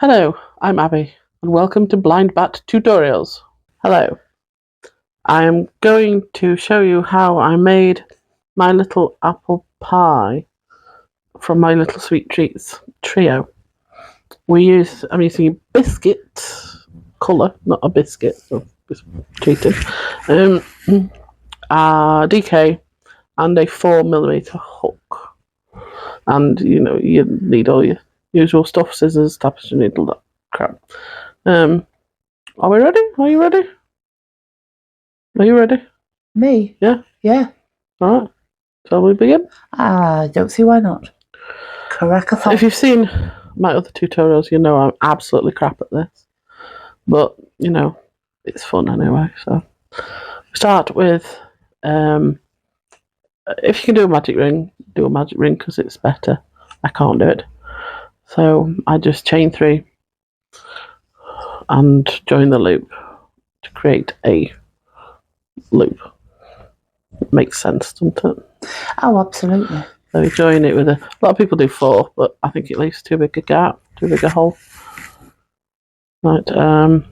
Hello, I'm Abby, and welcome to Blind Bat Tutorials. Hello, I am going to show you how I made my little apple pie from my little sweet treats trio. I'm using a biscuit colour, not a biscuit, so cheating. DK and a 4mm hook. And you need all your usual stuff, scissors, tapestry needle, that crap. Are we ready? Are you ready? Are you ready? Me? Yeah? Yeah. Alright. Shall we begin? I don't see why not. Crack-a-thon. If you've seen my other tutorials, you know I'm absolutely crap at this. But, it's fun anyway, so. Start with, if you can do a magic ring, do a magic ring because it's better. I can't do it. So I just chain 3 and join the loop to create a loop. It makes sense, doesn't it? Oh, absolutely. So you join it with a lot of people do 4, but I think it leaves too big a gap, too big a hole. Right. So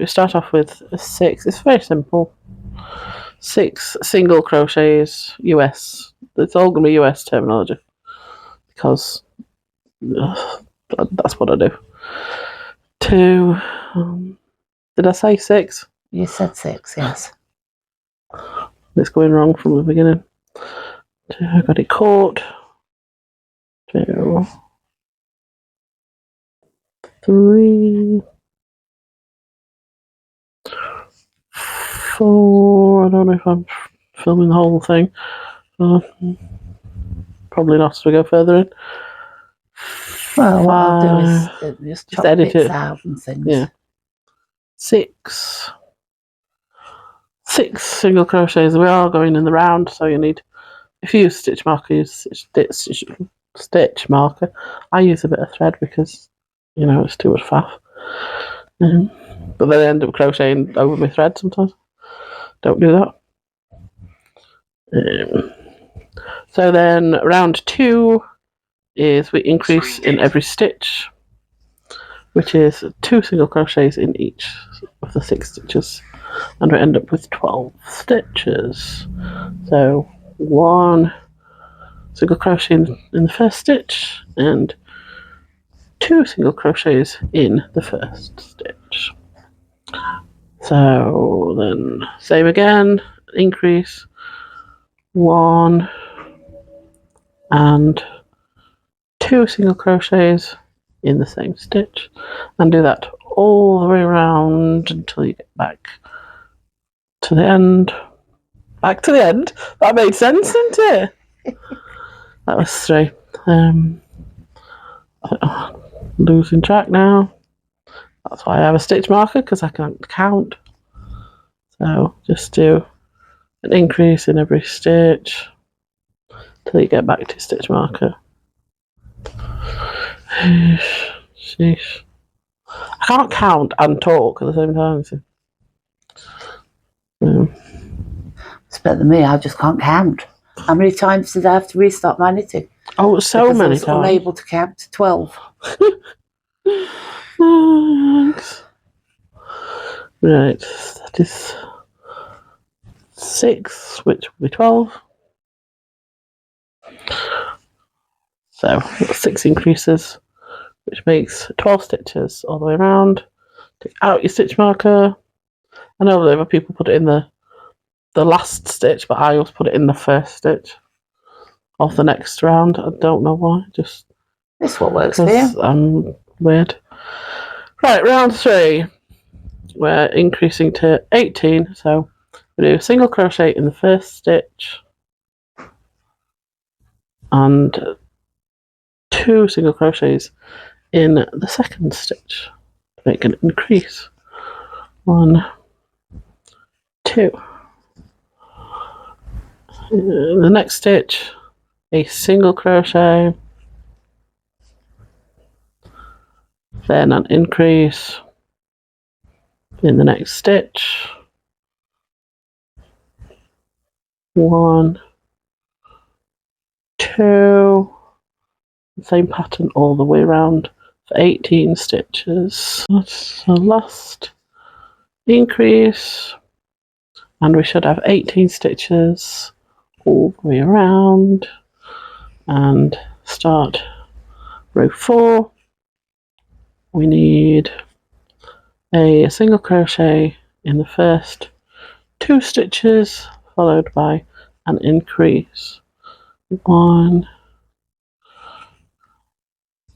you start off with a 6. It's very simple. 6 single crochets, US. It's all going to be US terminology because that's what I do. 2. Did I say 6? You said 6, yes. It's going wrong from the beginning. 2, I got it caught. 2, 3, 4. I don't know if I'm filming the whole thing. Probably not, so we go further in. Well, what I'll do is just edit it out and things. Yeah. 6 single crochets. We are going in the round, so you need, if you use stitch marker, use stitch marker. I use a bit of thread because it's too much faff. But then I end up crocheting over my thread sometimes. Don't do that. So then round 2 is we increase in every stitch, which is 2 single crochets in each of the 6 stitches, and we end up with 12 stitches. So 1 single crochet in the first stitch and 2 single crochets in the first stitch. So then same again, increase 1 and 2 single crochets in the same stitch, and do that all the way around until you get back to the end. Back to the end? That made sense, didn't it? That was 3. Losing track now. That's why I have a stitch marker, because I can't count. So just do an increase in every stitch till you get back to stitch marker. Sheesh. I can't count and talk at the same time. So. It's better than me. I just can't count. How many times did I have to restart my knitting? Oh, so because many I was times. unable to count to 12. Thanks. Right, that is 6, which will be 12. So 6 increases, which makes 12 stitches all the way around. Take out your stitch marker. I know other people put it in the last stitch, but I always put it in the first stitch of the next round. I don't know why. Just it's what works for you. I'm weird. Right, round 3. We're increasing to 18, so we do a single crochet in the first stitch and 2 single crochets in the second stitch to make an increase. 1, 2. In the next stitch, a single crochet, then an increase in the next stitch. 1, 2. Same pattern all the way around. for 18 stitches. That's the last increase, and we should have 18 stitches all the way around. And start row 4. We need a single crochet in the first 2 stitches, followed by an increase. 1,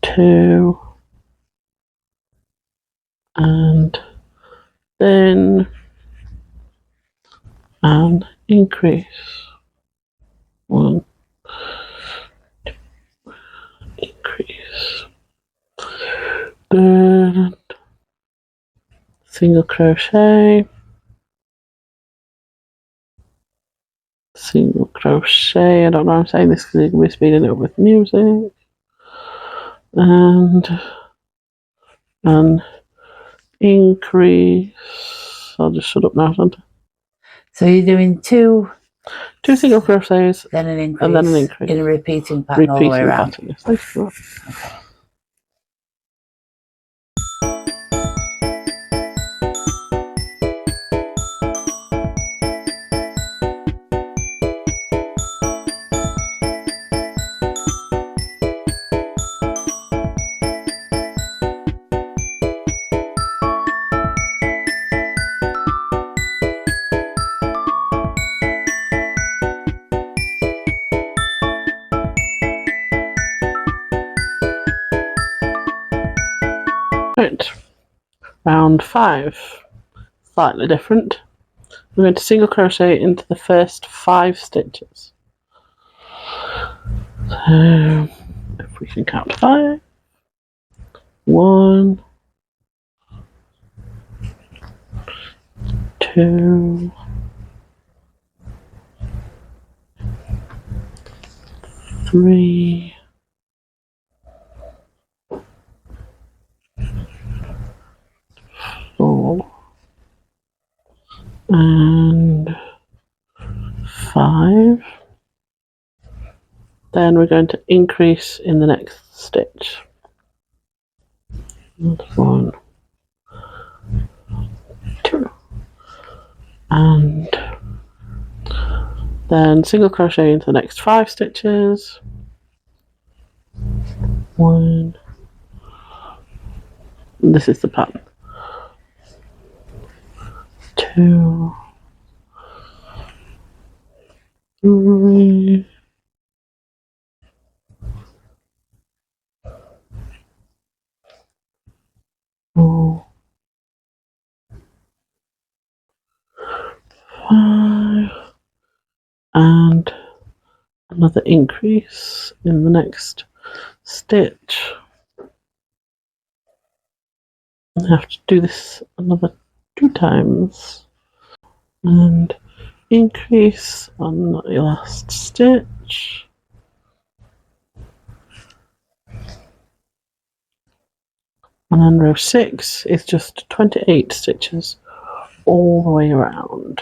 2, and then an increase. 1, increase. Then single crochet, single crochet. I don't know why I'm saying this because we're speeding it up with music. And an increase. I'll just shut up now, don't I? So you're doing 2 single crochets, then an increase, and then an increase in a repeating pattern all the way around. Pattern, yes. Thank you. Right, round 5, slightly different. We're going to single crochet into the first 5 stitches. So, if we can count 5, 1, 2, 3, 4, and 5. Then we're going to increase in the next stitch. 1, 2, and then single crochet into the next 5 stitches. 1, this is the pattern. 2, 3, 4, 5, and another increase in the next stitch. I have to do this another 2 times, and increase on the last stitch, and then row 6 is just 28 stitches all the way around.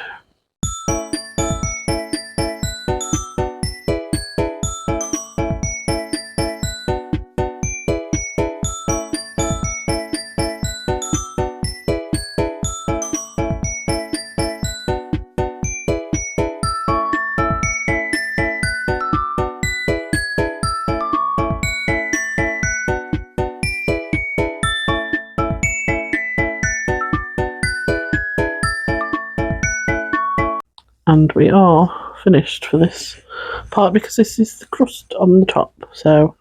And we are finished for this part because this is the crust on the top. So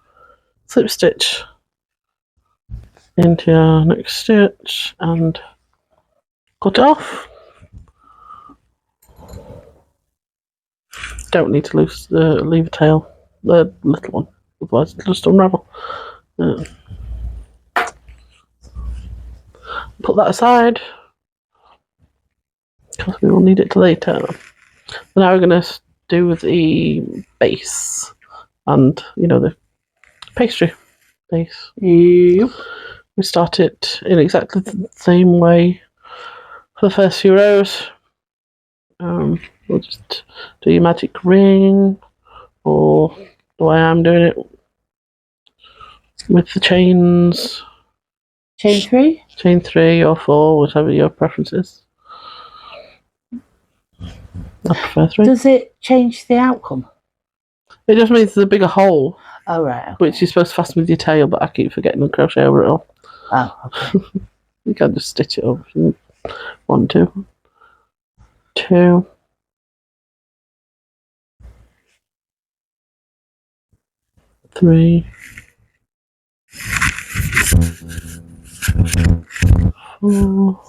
slip stitch into your next stitch and cut it off. Don't need to leave a tail, the little one, otherwise it'll just unravel. Put that aside because we will need it later. Now we're going to do the base and, you know, the pastry base. Yep. We start it in exactly the same way for the first few rows. We'll just do your magic ring, or the way I'm doing it with the chains. Chain 3? Chain 3 or 4, whatever your preference is. I prefer 3. Does it change the outcome? It just means there's a bigger hole, Oh, right. Okay. which you're supposed to fasten with your tail, but I keep forgetting to crochet over it all. Oh, okay. You can just stitch it over. 1, 2. 2. 3. 4.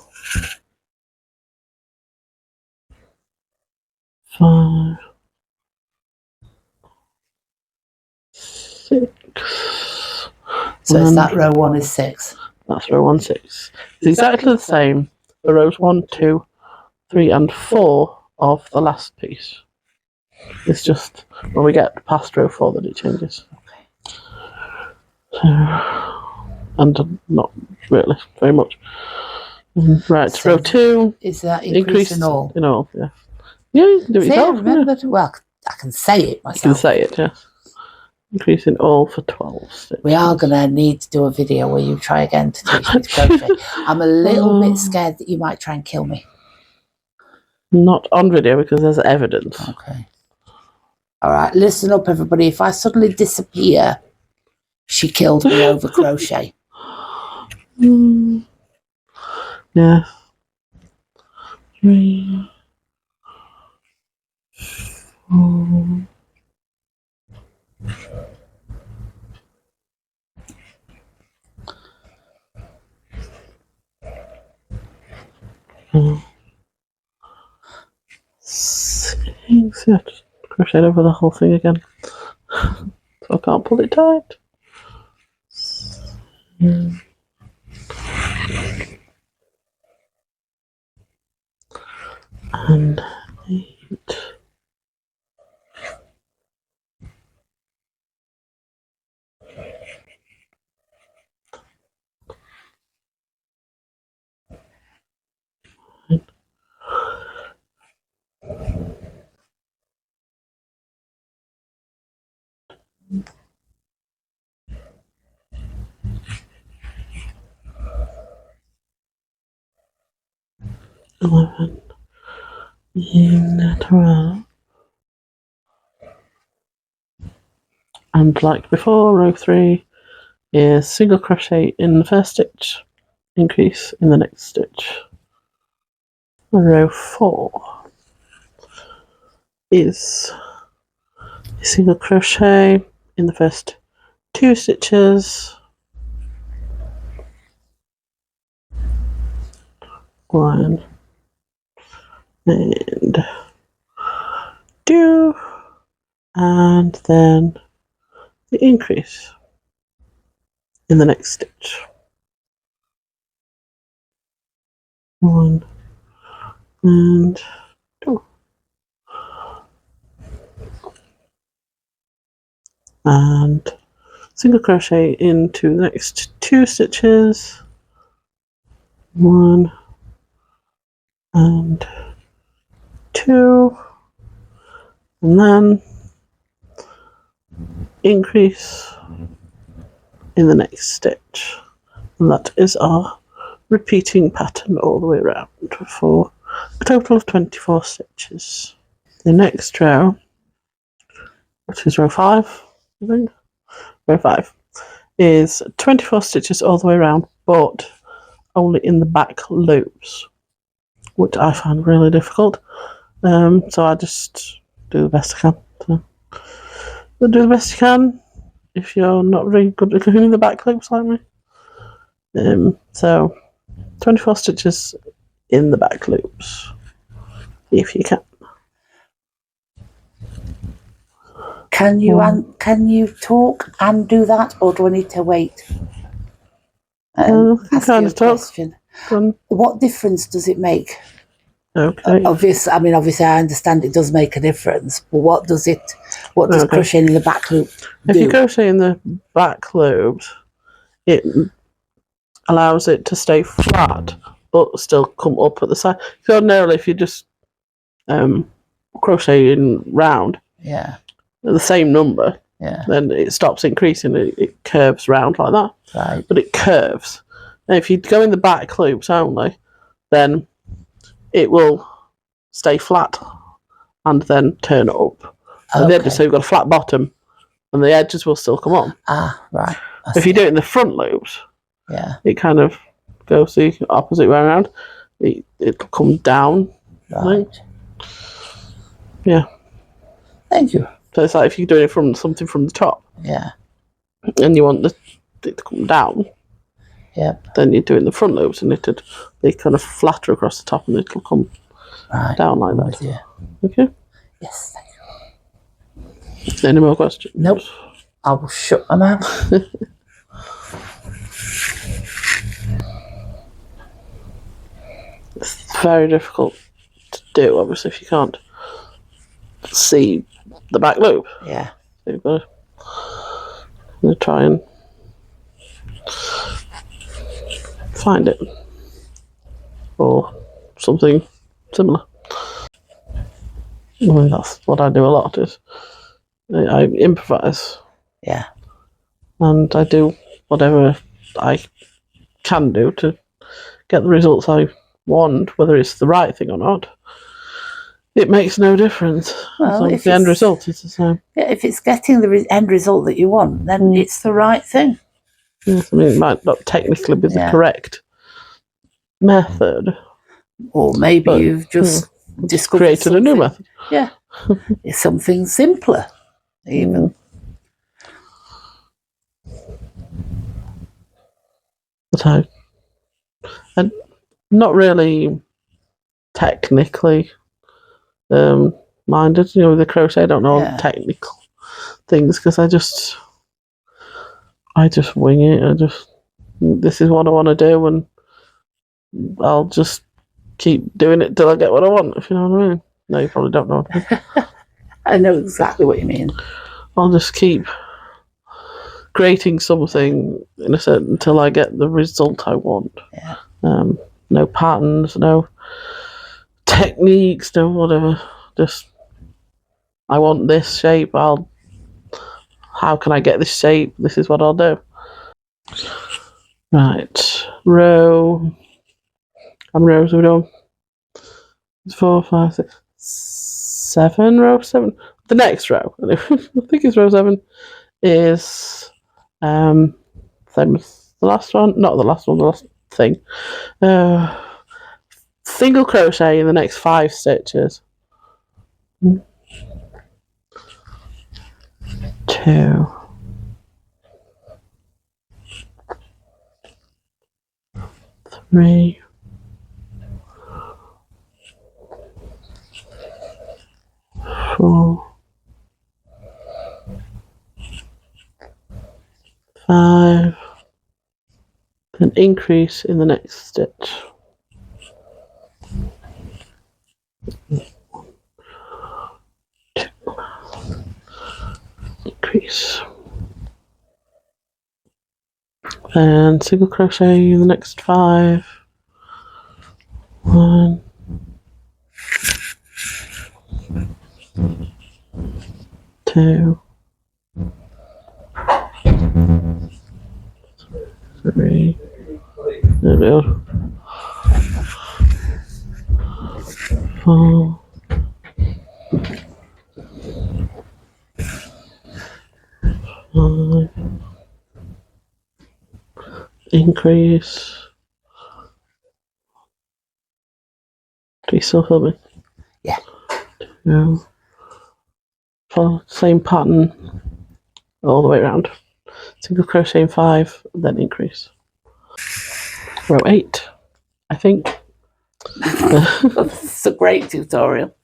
5. 6. So is that row 1 is 6? That's row 1, 6. It's exactly the same for rows 1, 2, 3, and 4 of the last piece. It's just when we get past row 4 that it changes. So, and not really very much. Right, So row 2. Is that increase in all? In all, yeah. Yeah, you can do it See, I yourself. remembered. Well, I can say it myself. You can say it, yes. Increase in all for 12 stitches. We are going to need to do a video where you try again to teach me to crochet. I'm a little bit scared that you might try and kill me. Not on video because there's evidence. Okay. All right, listen up, everybody. If I suddenly disappear, she killed me over crochet. Yeah. 3, 4. Six. Yeah, just crochet over the whole thing again. So I can't pull it tight. 7. And 8. Eleven, in 12, and like before, row 3 is single crochet in the first stitch, increase in the next stitch. Row 4 is single crochet in the first 2 stitches, 1 and 2, and then the increase in the next stitch. 1 and 2, and single crochet into the next 2 stitches, 1 and 2, and then increase in the next stitch. And that is our repeating pattern all the way around for a total of 24 stitches. The next row, which is row 5, I think, row 5, is 24 stitches all the way around, but only in the back loops, which I find really difficult. So I just do the best I can. So do the best you can if you're not very good at doing the back loops like me. So 24 stitches in the back loops, if you can. Can you talk and do that, or do I need to wait? I can kind of talk. What difference does it make? Okay. Obviously, I understand it does make a difference, but what does crocheting in the back loop do? If you crochet in the back loops, it allows it to stay flat but still come up at the side. So ordinarily, if you just crochet in round, the same number, then it stops increasing. It curves round like that. Right. But it curves. And if you go in the back loops only, then it will stay flat and then turn up. And the edges, so you've got a flat bottom, and the edges will still come on. Ah, right. If you do it in the front loops, yeah, it kind of goes the opposite way around. It'll come down. right. Yeah. Thank you. So it's like if you're doing it from something from the top, Yeah. and you want it to come down, Yep. then you do it in the front loops, and it'd be kind of flatter across the top, and it'll come down like that. Yeah. Okay. Yes. Thank you. Any more questions? Nope. I will shut my mouth. It's very difficult to do, obviously, if you can't see the back loop. Yeah. So you've got to try and find it, or something similar. I mean, that's what I do a lot, is I improvise. Yeah. And I do whatever I can do to get the results I want, whether it's the right thing or not. It makes no difference. Well, as long as the end result is the same. Yeah, if it's getting the end result that you want, then it's the right thing. Yes, I mean, it might not technically be the correct method. Or maybe you've just discovered created a new method. Yeah. It's something simpler, even. But I'm not really technically minded, with the crochet. I don't know technical things, because I just wing it. This is what I want to do, and I'll just keep doing it till I get what I want, if you know what I mean. No, you probably don't know what I mean. I know exactly what you mean. I'll just keep creating something in a certain until I get the result I want. Yeah. No patterns, no techniques, no whatever. Just I want this shape. How can I get this shape? This is what I'll do. Right, row. How many rows are we doing? 4, 5, 6, 7. Row 7. The next row, I think it's row 7, is same as the last one. Not the last one. The last thing. Single crochet in the next 5 stitches. 2. 3. 4. 5. Then increase in the next stitch. 2. Increase. And single crochet in the next 5. 1. 2. 3. There we go. 4. 5. Increase. Do you still feel me? Yeah. 2. Follow the same pattern all the way around. Single crochet in 5, then increase. Row 8, I think. It's a great tutorial.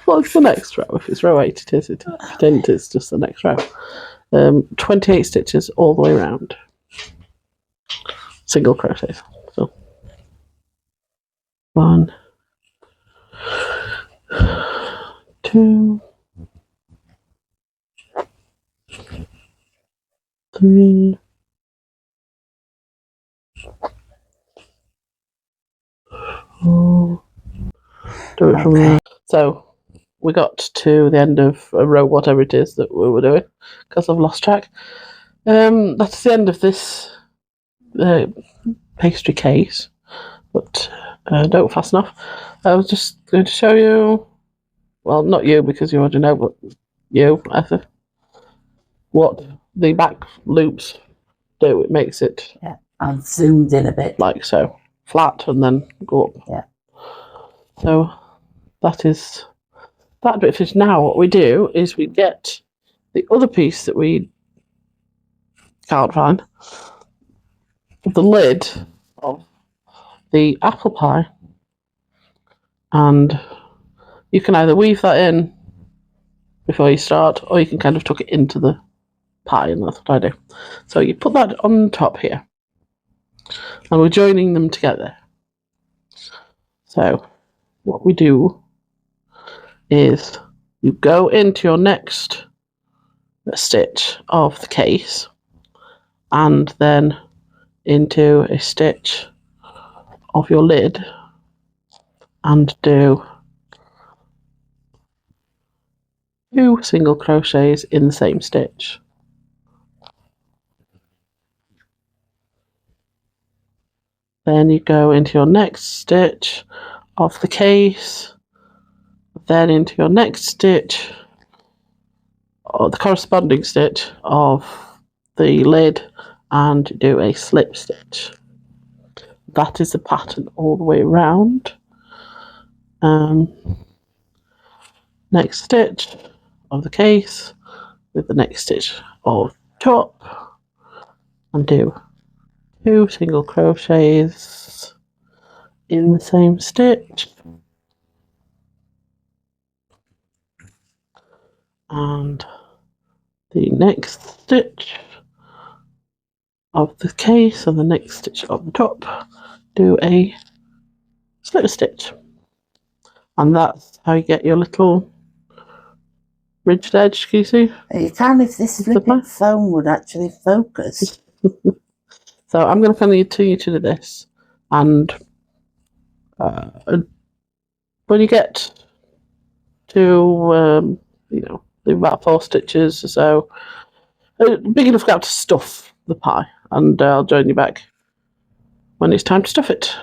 Well, it's the next row. If it's row 8, it is. If it isn't, it's just the next row. 28 stitches all the way around. Single crochets. So 1, 2, 3, 4. Do it from there. So we got to the end of a row, whatever it is that we were doing, because I've lost track. That's the end of this pastry case, but don't fasten off. I was just going to show you, well, not you because you already know, but you, Ether, what the back loops do. It makes it, Yeah, I've zoomed in a bit. like so, flat and then go up. Yeah. So that is that bit finished. Now what we do is we get the other piece that we can't find, the lid of the apple pie, and you can either weave that in before you start, or you can kind of tuck it into the pie, and that's what I do. So you put that on top here, and we're joining them together. So what we do is you go into your next stitch of the case, and then into a stitch of your lid, and do 2 single crochets in the same stitch. Then you go into your next stitch of the case, then into your next stitch, or the corresponding stitch of the lid, and do a slip stitch. That is the pattern all the way around. Next stitch of the case with the next stitch of top, and do 2 single crochets in the same stitch, and the next stitch of the case and the next stitch of the top, do a slip stitch, and that's how you get your little ridged edge. Can you see? You can, if this flipping phone would actually focus. So I'm going to continue to do this, and when you get to about 4 stitches or so, big enough gap to stuff the pie, and I'll join you back when it's time to stuff it.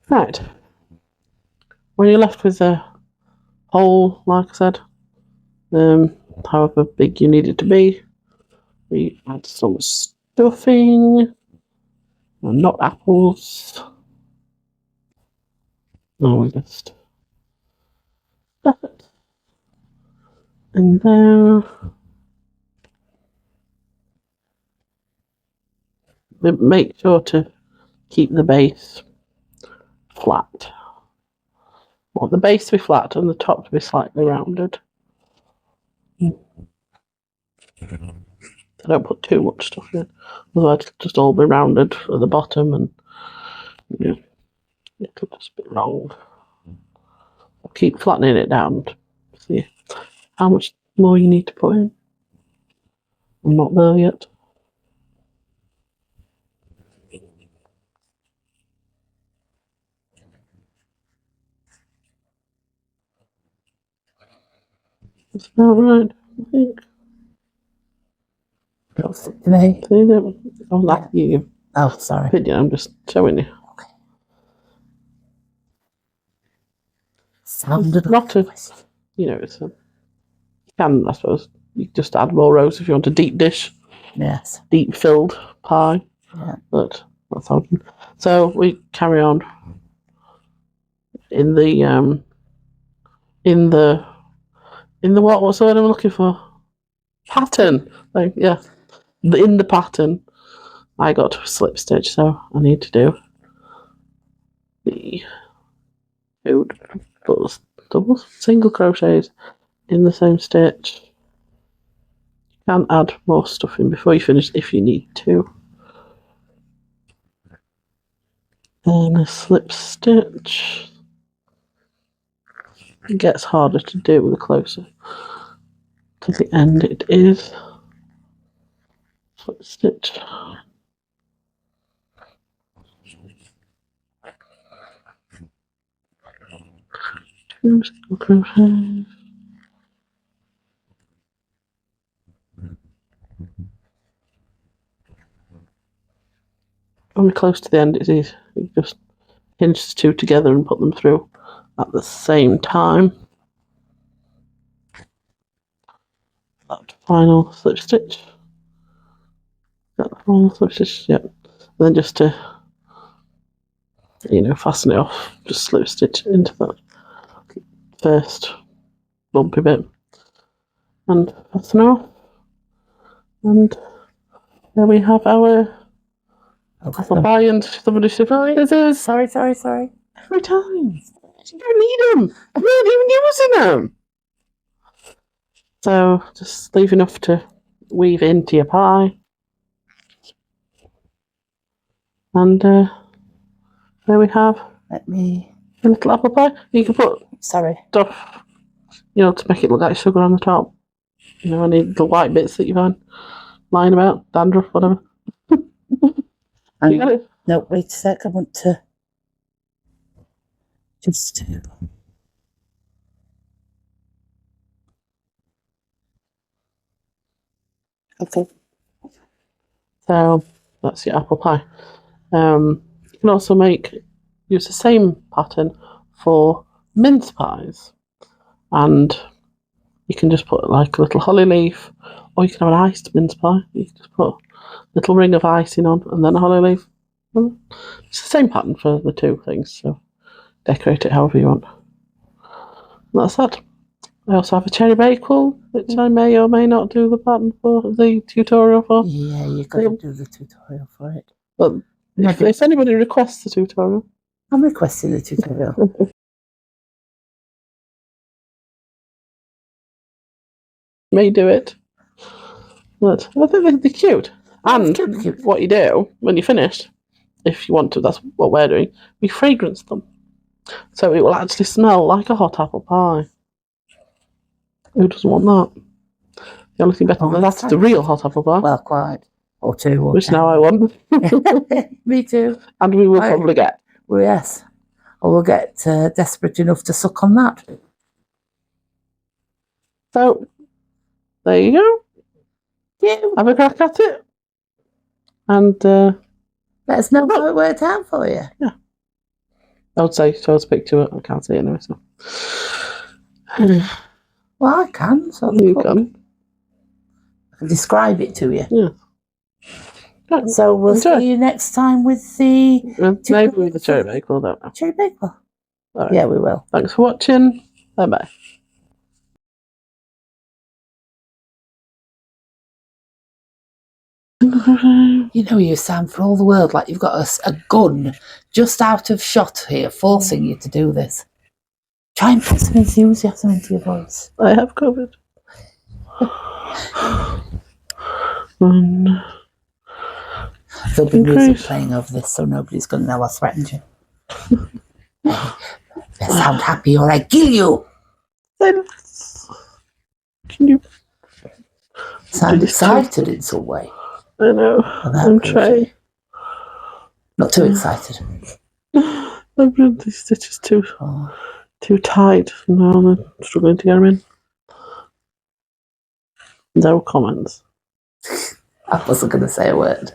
Right. When you're left with a hole, like I said, however big you need it to be, we add some stuffing, not apples. No, we just stuff it in there. Make sure to keep the base flat. Want the base to be flat and the top to be slightly rounded. So don't put too much stuff in, otherwise it'll just all be rounded at the bottom, and it'll just be wrong. I'll keep flattening it down to see how much more you need to put in. I'm not there yet. That's about right, I think. Looks it to me. Oh, that's you. Oh, sorry. Opinion, I'm just showing you. Okay. Sounded Not a, it's a, you can, I suppose, you can just add more rows if you want a deep dish. Yes. Deep filled pie. Yeah. But that's how. So we carry on in the what's the word I'm looking for? Pattern. Like, yeah. In the pattern, I got to a slip stitch, so I need to do the 2 double single crochets in the same stitch. You can add more stuff in before you finish if you need to. Then a slip stitch. It gets harder to do the closer to the end it is. Slip stitch. Two single crochets. When we're close to the end, it's easy. You just hinge the two together and put them through at the same time. That final slip stitch. Got the final slip stitch, yep. And then just to, fasten it off, just slip stitch into that first bumpy bit and fasten it off. And there we have our apple pie and somebody scissors. Sorry. Every time. You don't need them. I'm not even using them. So just leave enough to weave into your pie. And there we have Let me. a little apple pie. You can put Sorry. stuff, to make it look like sugar on the top. Any little white bits that you find lying about, dandruff, whatever. You got it? No, wait a sec. I want to just. Okay. So that's your apple pie. You can also use the same pattern for mince pies, and you can just put like a little holly leaf, or you can have an iced mince pie. You can just put a little ring of icing on and then a holly leaf. It's the same pattern for the two things, so decorate it however you want. And that's that. I also have a cherry bakewell, which I may or may not do the pattern for, the tutorial for. Yeah, you've got to do the tutorial for it. But if anybody requests the tutorial, I'm requesting the tutorial. may do it. But I think they're cute. And cute. what you do when you're finished, if you want to, that's what we're doing, we fragrance them. So it will actually smell like a hot apple pie. Who doesn't want that? The only thing better than that is the real hot apple pie. Well, quite. Or two. Which now I want. Me too. And we will probably get. Well, yes. Or we'll get desperate enough to suck on that. So, there you go. Yeah. Have a crack at it. And let us know how it worked out for you. Yeah. I would say so. I'll speak to it. I can't see it anyway. So. Well, I can. So you can. I can describe it to you. Yeah. Right. So we'll see you next time with the... maybe with the cherry bakewell, don't know. Cherry bakewell? Right. Yeah, we will. Thanks for watching. Bye-bye. You sound for all the world like you've got a gun just out of shot here, forcing you to do this. Try and put some enthusiasm into your voice. I have COVID. There'll be music playing over this, so nobody's going to know I threatened you. Sound happy or I kill you. Can you sound excited in some way? I know. I'm trying. Not too excited. I've done these stitches too tight. Now I'm struggling to get them in. No comments. I wasn't going to say a word.